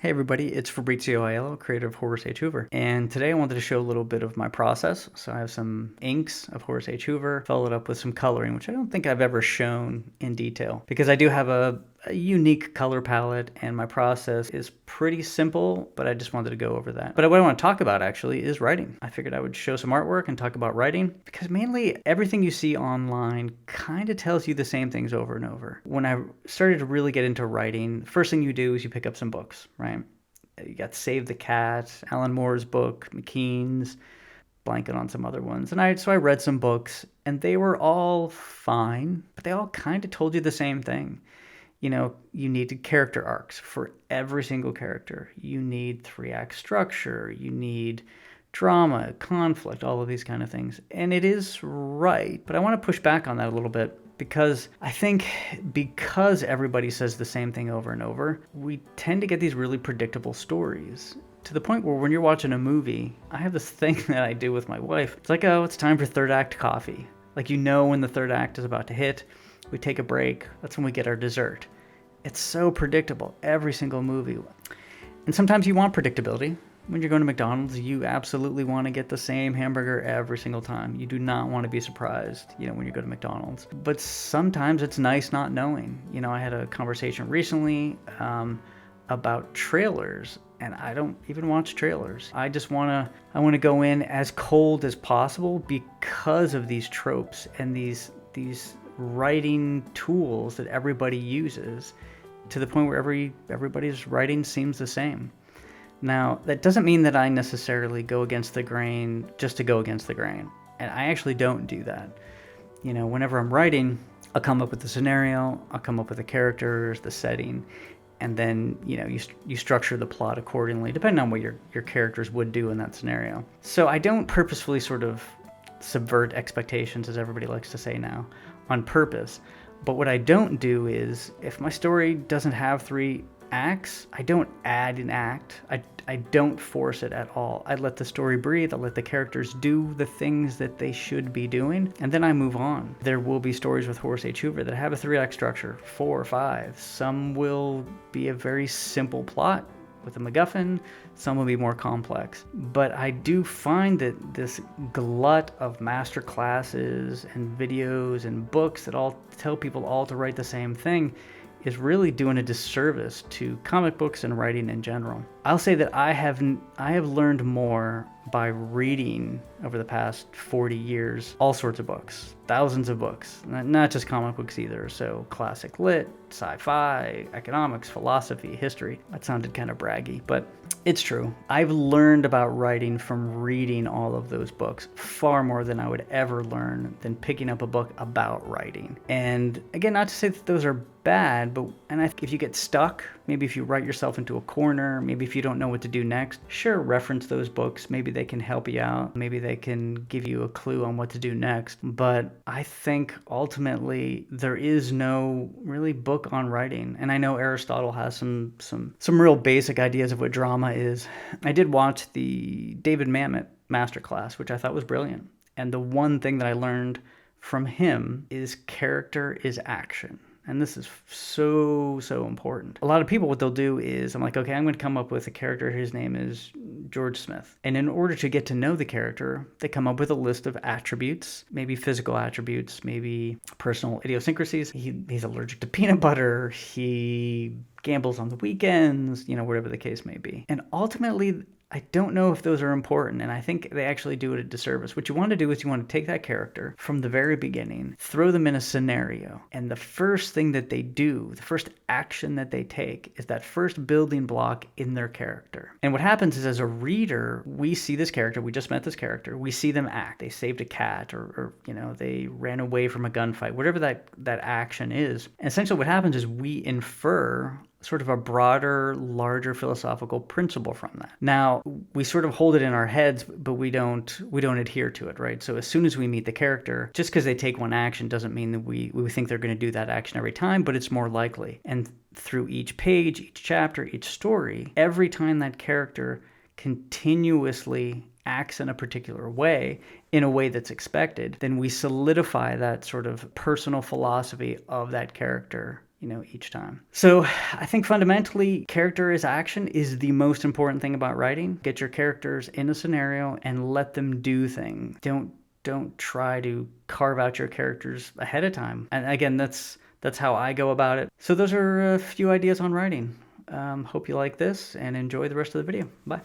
Hey everybody, it's Fabrizio Aiello, creator of Horace H.H.Hoover, and today I wanted to show a little bit of my process. So I have some inks of Horace H.H.Hoover, followed up with some coloring, which I don't think I've ever shown in detail, because I do have a unique color palette, and my process is pretty simple, but I just wanted to go over that. But what I want to talk about actually is writing. I figured I would show some artwork and talk about writing, because mainly everything you see online kind of tells you the same things over and over. When I started to really get into writing, the first thing you do is you pick up some books, right? You got Save the Cat, Alan Moore's book, McKean's, blanket on some other ones. And so I read some books, and they were all fine, but they all kind of told you the same thing. You know, you need character arcs for every single character. You need 3-act structure. You need drama, conflict, all of these kind of things. And it is right, but I want to push back on that a little bit, because I think because everybody says the same thing over and over, we tend to get these really predictable stories, to the point where when you're watching a movie, I have this thing that I do with my wife. It's like, oh, it's time for third act coffee. Like, you know when the third act is about to hit, we take a break, that's when we get our dessert. It's so predictable, every single movie. And sometimes you want predictability. When you're going to McDonald's, you absolutely want to get the same hamburger every single time. You do not want to be surprised, when you go to McDonald's. But sometimes it's nice not knowing. I had a conversation recently about trailers, and I don't even watch trailers. I want to go in as cold as possible because of these tropes and these writing tools that everybody uses, to the point where everybody's writing seems the same. Now, that doesn't mean that I necessarily go against the grain just to go against the grain. And I actually don't do that. Whenever I'm writing, I'll come up with the scenario, I'll come up with the characters, the setting, and then, you structure the plot accordingly, depending on what your characters would do in that scenario. So I don't purposefully sort of subvert expectations, as everybody likes to say now, on purpose. But what I don't do is, if my story doesn't have 3 acts, I don't add an act. I don't force it at all. I let the story breathe. I let the characters do the things that they should be doing, and then I move on. There will be stories with Horace H. Hoover that have a 3-act structure, 4 or 5. Some will be a very simple plot with a MacGuffin, some will be more complex. But I do find that this glut of master classes and videos and books that all tell people all to write the same thing is really doing a disservice to comic books and writing in general. I'll say that I have learned more by reading over the past 40 years, all sorts of books, thousands of books, not just comic books either. So classic lit, sci-fi, economics, philosophy, history. That sounded kind of braggy, but it's true. I've learned about writing from reading all of those books, far more than I would ever learn than picking up a book about writing. And again, not to say that those are bad, but if you get stuck, maybe if you write yourself into a corner, maybe if you don't know what to do next, sure, reference those books. Maybe they can help you out. Maybe they can give you a clue on what to do next. But I think ultimately there is no really book on writing. And I know Aristotle has some real basic ideas of what drama is. I did watch the David Mamet masterclass, which I thought was brilliant. And the one thing that I learned from him is character is action. And this is so important. A lot of people, what they'll do is, I'm like, okay, I'm going to come up with a character. His name is George Smith. And in order to get to know the character, they come up with a list of attributes, maybe physical attributes, maybe personal idiosyncrasies. He's allergic to peanut butter. He gambles on the weekends, whatever the case may be. And ultimately, I don't know if those are important, and I think they actually do it a disservice. What you want to do is you want to take that character from the very beginning, throw them in a scenario, and the first thing that they do, the first action that they take, is that first building block in their character. And what happens is, as a reader, we see this character, we just met this character, we see them act. They saved a cat, or they ran away from a gunfight, whatever that action is. And essentially what happens is we infer sort of a broader, larger philosophical principle from that. Now, we sort of hold it in our heads, but we don't adhere to it, right? So as soon as we meet the character, just because they take one action doesn't mean that we think they're going to do that action every time, but it's more likely. And through each page, each chapter, each story, every time that character continuously acts in a particular way, in a way that's expected, then we solidify that sort of personal philosophy of that character each time. So I think fundamentally, character as action is the most important thing about writing. Get your characters in a scenario and let them do things. Don't try to carve out your characters ahead of time. And again, that's how I go about it. So those are a few ideas on writing. Hope you like this and enjoy the rest of the video. Bye.